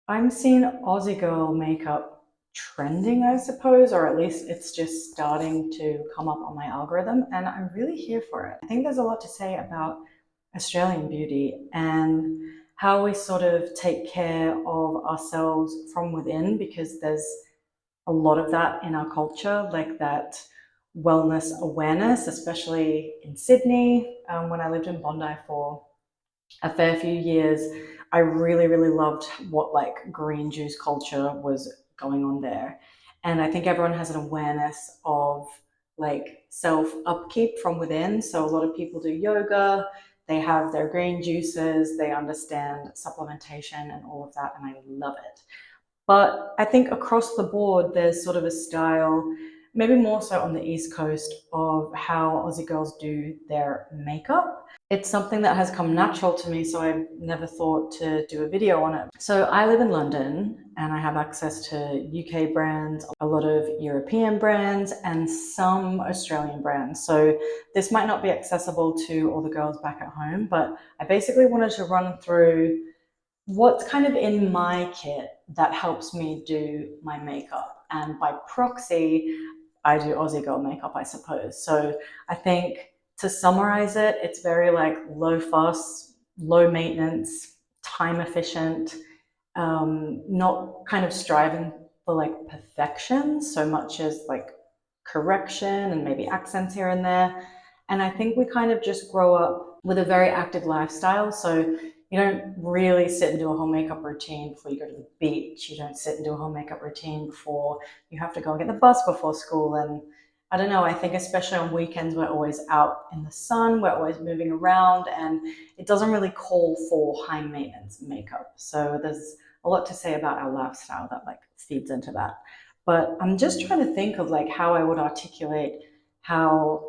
I'm seeing Aussie Girl Makeup trending, I suppose, or at least it's just starting to come up on my algorithm, and I'm really here for it. I think there's a lot to say about Australian beauty and how we sort of take care of ourselves from within because there's a lot of that in our culture, like that wellness awareness, especially in Sydney. When I lived in Bondi for a fair few years, I really, really loved what like green juice culture was going on there. And I think everyone has an awareness of like self upkeep from within. So a lot of people do yoga, they have their green juices, they understand supplementation and all of that, and I love it. But I think across the board, there's sort of a style, maybe more so on the East Coast, of how Aussie girls do their makeup. It's something that has come natural to me, so I've never thought to do a video on it. So I live in London and I have access to UK brands, a lot of European brands, and some Australian brands. So this might not be accessible to all the girls back at home, but I basically wanted to run through what's kind of in my kit that helps me do my makeup. And by proxy, I do Aussie Girl Makeup, I suppose. So I think to summarize it, it's very like low fuss, low maintenance, time efficient, not kind of striving for like perfection so much as like correction and maybe accents here and there. And I think we kind of just grow up with a very active lifestyle. So you don't really sit and do a whole makeup routine before you go to the beach. You don't sit and do a whole makeup routine before you have to go and get the bus before school. And I don't know, I think especially on weekends, we're always out in the sun, we're always moving around, and it doesn't really call for high maintenance makeup. So there's a lot to say about our lifestyle that like feeds into that. But I'm just trying to think of like how I would articulate how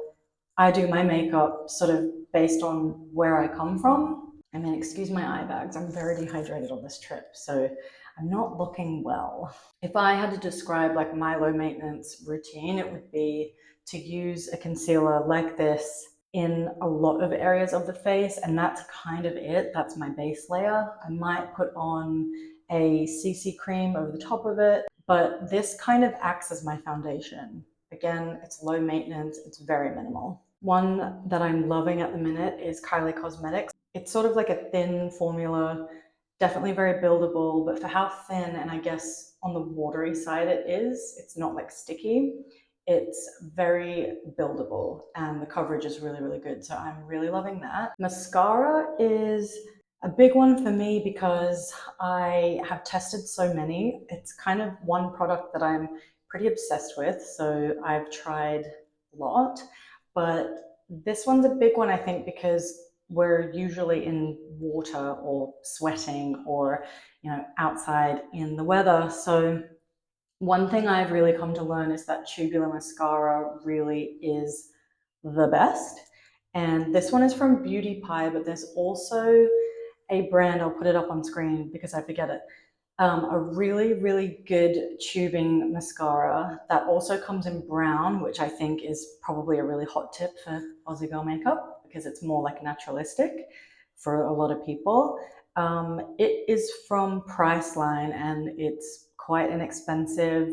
I do my makeup sort of based on where I come from. I mean, excuse my eye bags. I'm very dehydrated on this trip, so I'm not looking well. If I had to describe like my low maintenance routine, it would be to use a concealer like this in a lot of areas of the face, and that's kind of it. That's my base layer. I might put on a CC cream over the top of it, but this kind of acts as my foundation. Again, it's low maintenance, it's very minimal. One that I'm loving at the minute is Kylie Cosmetics. It's sort of like a thin formula, definitely very buildable, but for how thin and I guess on the watery side it is, it's not like sticky. It's very buildable and the coverage is really, really good. So I'm really loving that. Mascara is a big one for me because I have tested so many. It's kind of one product that I'm pretty obsessed with. So I've tried a lot, but this one's a big one, I think, because we're usually in water or sweating or, outside in the weather. So one thing I've really come to learn is that tubular mascara really is the best. And this one is from Beauty Pie, but there's also a brand, I'll put it up on screen because I forget it, a really, really good tubing mascara that also comes in brown, which I think is probably a really hot tip for Aussie Girl Makeup because it's more like naturalistic for a lot of people. It is from Priceline and it's quite inexpensive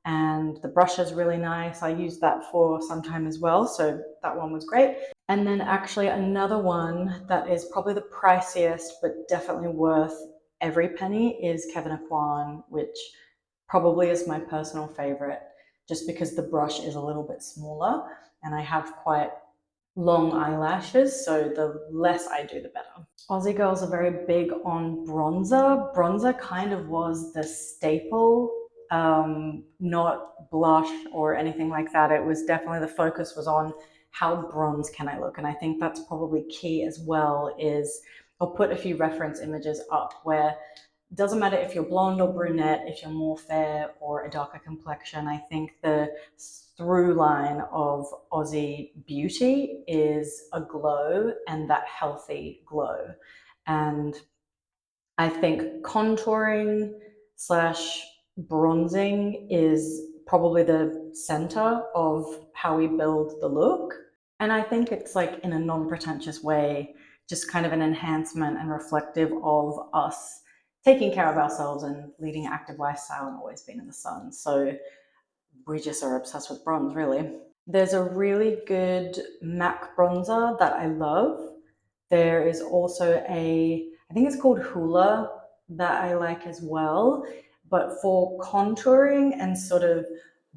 and the brush is really nice. I used that for some time as well, so that one was great. And then actually another one that is probably the priciest but definitely worth every penny is Kevin Aquan, which probably is my personal favorite just because the brush is a little bit smaller and I have quite long eyelashes, so the less I do, the better. Aussie girls are very big on bronzer. Bronzer kind of was the staple, not blush or anything like that. It was definitely the focus was on how bronze can I look, and I think that's probably key as well. Is I'll put a few reference images up where it doesn't matter if you're blonde or brunette, if you're more fair or a darker complexion. I think the through line of Aussie beauty is a glow and that healthy glow. And I think contouring slash bronzing is probably the center of how we build the look. And I think it's like in a non pretentious way, just kind of an enhancement and reflective of us taking care of ourselves and leading an active lifestyle and always being in the sun. So we just are obsessed with bronze, really. There's a really good MAC bronzer that I love. There is also I think it's called Hoola, that I like as well. But for contouring and sort of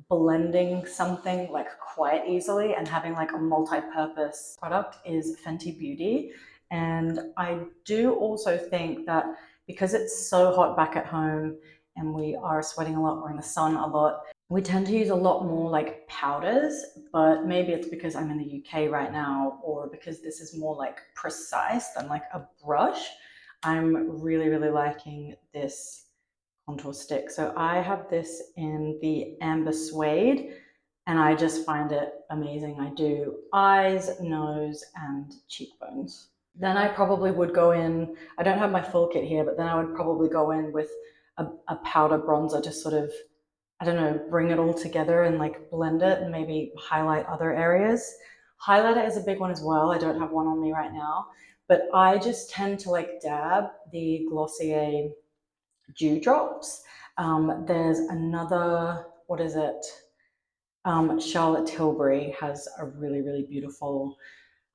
blending something like quite easily and having like a multi-purpose product is Fenty Beauty. And I do also think that because it's so hot back at home and we are sweating a lot, we're in the sun a lot, we tend to use a lot more like powders, but maybe it's because I'm in the UK right now or because this is more like precise than like a brush. I'm really, really liking this contour stick. So I have this in the Amber Suede and I just find it amazing. I do eyes, nose, and cheekbones. Then I probably would go in, I don't have my full kit here, but then I would probably go in with a powder bronzer to sort of, I don't know, bring it all together and like blend it and maybe highlight other areas. Highlighter is a big one as well. I don't have one on me right now, but I just tend to like dab the Glossier Dewdrops. There's another, what is it? Charlotte Tilbury has a really, really beautiful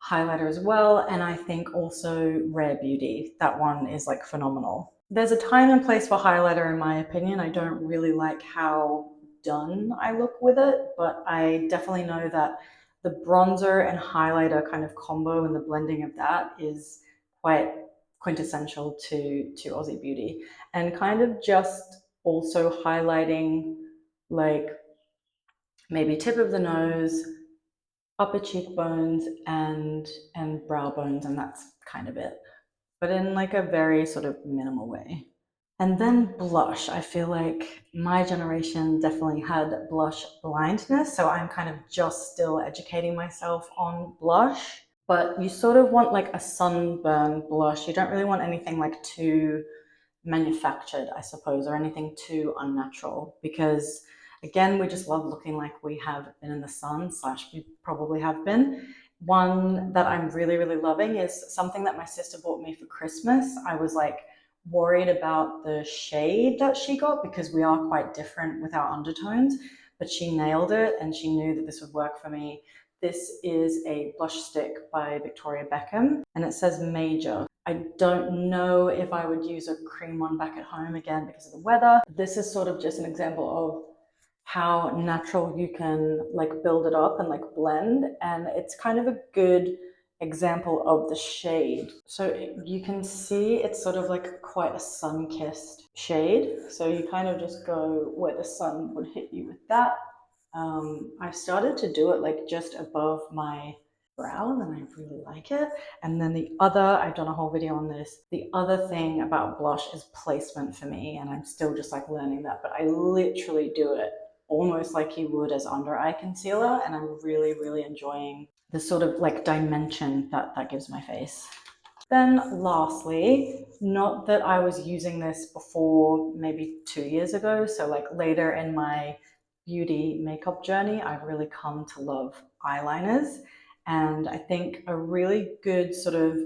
highlighter as well. And I think also Rare Beauty, that one is like phenomenal. There's a time and place for highlighter in my opinion. I don't really like how done I look with it, but I definitely know that the bronzer and highlighter kind of combo and the blending of that is quite quintessential to Aussie Beauty. And kind of just also highlighting like maybe tip of the nose, upper cheekbones and brow bones, and that's kind of it, but in like a very sort of minimal way. And then blush. I feel like my generation definitely had blush blindness, so I'm kind of just still educating myself on blush. But you sort of want like a sunburn blush. You don't really want anything like too manufactured, I suppose, or anything too unnatural, because again, we just love looking like we have been in the sun, slash, we probably have been. One that I'm really, really loving is something that my sister bought me for Christmas. I was like worried about the shade that she got because we are quite different with our undertones, but she nailed it and she knew that this would work for me. This is a blush stick by Victoria Beckham and it says Major. I don't know if I would use a cream one back at home again because of the weather. This is sort of just an example of how natural you can like build it up and like blend, and it's kind of a good example of the shade. So you can see it's sort of like quite a sun-kissed shade. So you kind of just go where the sun would hit you with that. I started to do it like just above my brow and I really like it. And then the other, I've done a whole video on this, the other thing about blush is placement for me, and I'm still just like learning that, but I literally do it almost like you would as under eye concealer, and I'm really, really enjoying the sort of like dimension that that gives my face. Then lastly, not that I was using this before maybe 2 years ago, so like later in my beauty makeup journey, I've really come to love eyeliners. And I think a really good sort of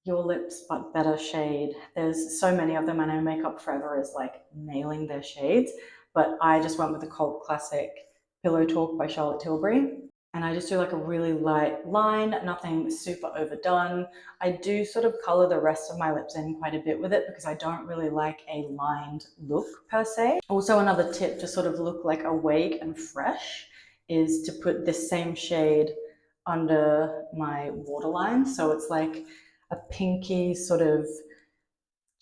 your lips but better shade. There's so many of them. I know Makeup Forever is like nailing their shades, but I just went with the cult classic Pillow Talk by Charlotte Tilbury. And I just do like a really light line, nothing super overdone. I do sort of color the rest of my lips in quite a bit with it because I don't really like a lined look per se. Also, another tip to sort of look like awake and fresh is to put this same shade under my waterline. So it's like a pinky sort of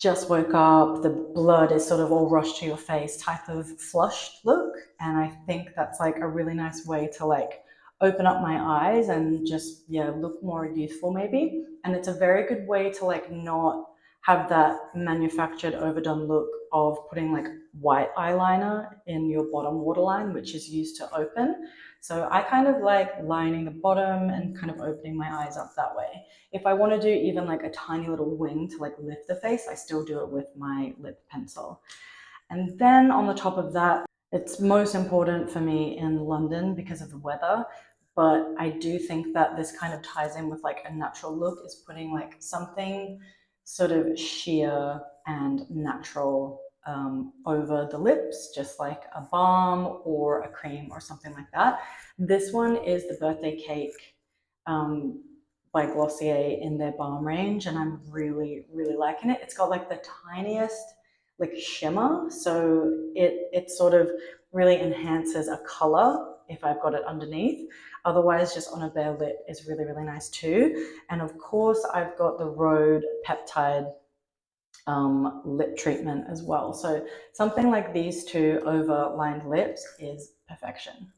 just woke up, the blood is sort of all rushed to your face type of flushed look. And I think that's like a really nice way to like open up my eyes and just, yeah, look more youthful maybe. And it's a very good way to like not have that manufactured overdone look of putting like white eyeliner in your bottom waterline, which is used to open. So I kind of like lining the bottom and kind of opening my eyes up that way. If I want to do even like a tiny little wing to like lift the face, I still do it with my lip pencil. And then on the top of that, it's most important for me in London because of the weather. But I do think that this kind of ties in with like a natural look is putting like something sort of sheer and natural over the lips, just like a balm or a cream or something like that. This one is the Birthday Cake um, by Glossier in their balm range, and I'm really, really liking it. It's got like the tiniest like shimmer, so it sort of really enhances a color if I've got it underneath. Otherwise, just on a bare lip is really, really nice too. And of course, I've got the Rhode Peptide lip treatment as well. So something like these two over lined lips is perfection.